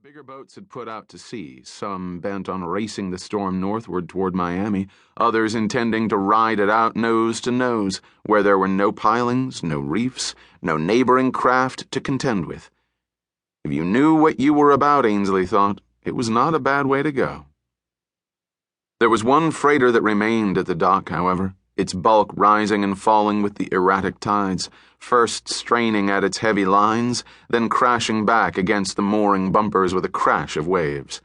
bigger boats had put out to sea, some bent on racing the storm northward toward Miami, others intending to ride it out nose to nose, where there were no pilings, no reefs, no neighboring craft to contend with. If you knew what you were about, Ainsley thought, it was not a bad way to go. There was one freighter that remained at the dock, however, its bulk rising and falling with the erratic tides, first straining at its heavy lines, then crashing back against the mooring bumpers with a crash of waves.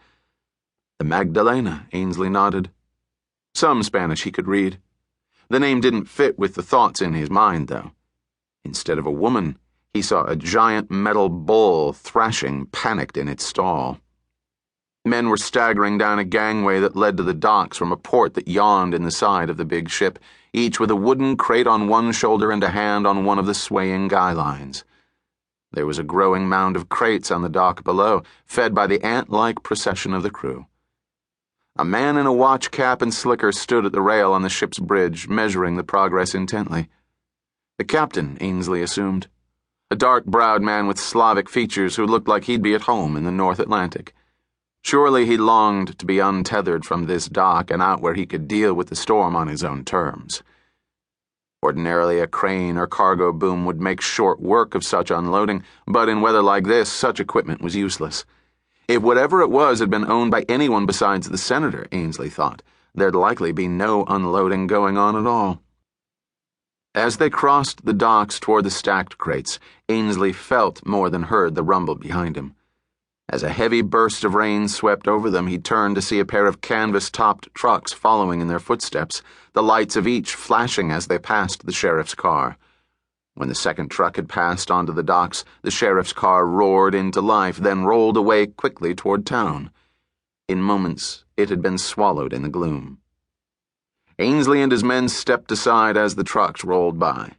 The Magdalena, Ainsley nodded. Some Spanish he could read. The name didn't fit with the thoughts in his mind, though. Instead of a woman, he saw a giant metal bull thrashing, panicked in its stall. Men were staggering down a gangway that led to the docks from a port that yawned in the side of the big ship, each with a wooden crate on one shoulder and a hand on one of the swaying guy lines. There was a growing mound of crates on the dock below, fed by the ant-like procession of the crew. A man in a watch cap and slicker stood at the rail on the ship's bridge, measuring the progress intently. The captain, Ainsley assumed. A dark-browed man with Slavic features who looked like he'd be at home in the North Atlantic. Surely he longed to be untethered from this dock and out where he could deal with the storm on his own terms. Ordinarily, a crane or cargo boom would make short work of such unloading, but in weather like this, such equipment was useless. If whatever it was had been owned by anyone besides the senator, Ainsley thought, there'd likely be no unloading going on at all. As they crossed the docks toward the stacked crates, Ainsley felt more than heard the rumble behind him. As a heavy burst of rain swept over them, he turned to see a pair of canvas-topped trucks following in their footsteps, the lights of each flashing as they passed the sheriff's car. When the second truck had passed onto the docks, the sheriff's car roared into life, then rolled away quickly toward town. In moments, it had been swallowed in the gloom. Ainsley and his men stepped aside as the trucks rolled by.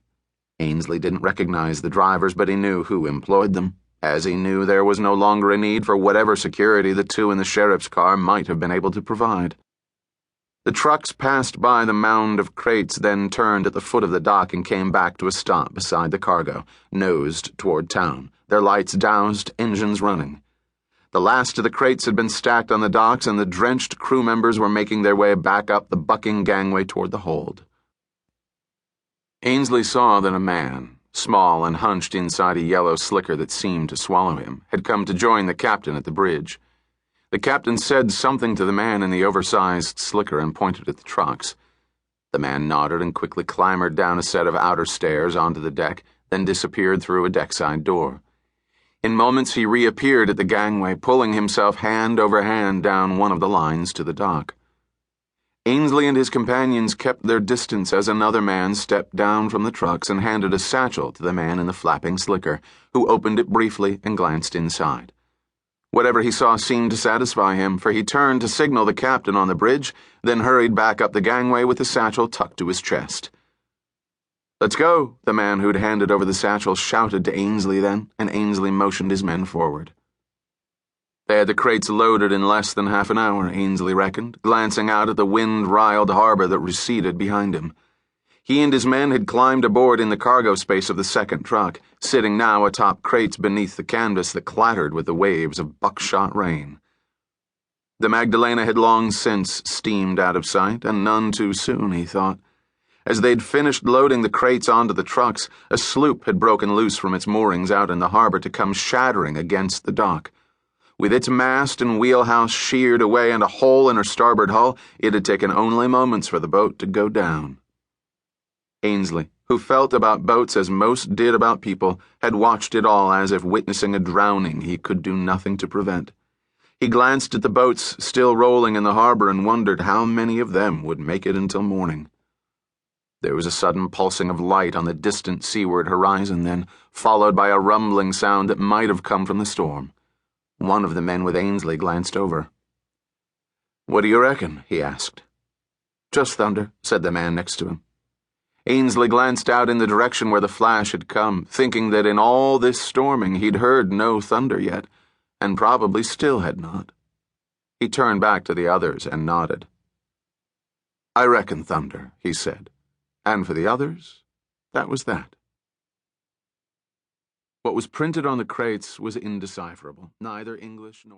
Ainsley didn't recognize the drivers, but he knew who employed them, as he knew there was no longer a need for whatever security the two in the sheriff's car might have been able to provide. The trucks passed by the mound of crates, then turned at the foot of the dock and came back to a stop beside the cargo, nosed toward town, their lights doused, engines running. The last of the crates had been stacked on the docks, and the drenched crew members were making their way back up the bucking gangway toward the hold. Ainsley saw that a man, small and hunched inside a yellow slicker that seemed to swallow him, had come to join the captain at the bridge. The captain said something to the man in the oversized slicker and pointed at the trucks. The man nodded and quickly clambered down a set of outer stairs onto the deck, then disappeared through a deckside door. In moments he reappeared at the gangway, pulling himself hand over hand down one of the lines to the dock. Ainsley and his companions kept their distance as another man stepped down from the trucks and handed a satchel to the man in the flapping slicker, who opened it briefly and glanced inside. Whatever he saw seemed to satisfy him, for he turned to signal the captain on the bridge, then hurried back up the gangway with the satchel tucked to his chest. "Let's go," the man who'd handed over the satchel shouted to Ainsley then, and Ainsley motioned his men forward. They had the crates loaded in less than half an hour, Ainsley reckoned, glancing out at the wind-riled harbor that receded behind him. He and his men had climbed aboard in the cargo space of the second truck, sitting now atop crates beneath the canvas that clattered with the waves of buckshot rain. The Magdalena had long since steamed out of sight, and none too soon, he thought. As they'd finished loading the crates onto the trucks, a sloop had broken loose from its moorings out in the harbor to come shattering against the dock. With its mast and wheelhouse sheared away and a hole in her starboard hull, it had taken only moments for the boat to go down. Ainsley, who felt about boats as most did about people, had watched it all as if witnessing a drowning he could do nothing to prevent. He glanced at the boats still rolling in the harbor and wondered how many of them would make it until morning. There was a sudden pulsing of light on the distant seaward horizon then, followed by a rumbling sound that might have come from the storm. One of the men with Ainsley glanced over. "What do you reckon?" he asked. "Just thunder," said the man next to him. Ainsley glanced out in the direction where the flash had come, thinking that in all this storming he'd heard no thunder yet, and probably still had not. He turned back to the others and nodded. "I reckon thunder," he said. And for the others, that was that. What was printed on the crates was indecipherable, neither English nor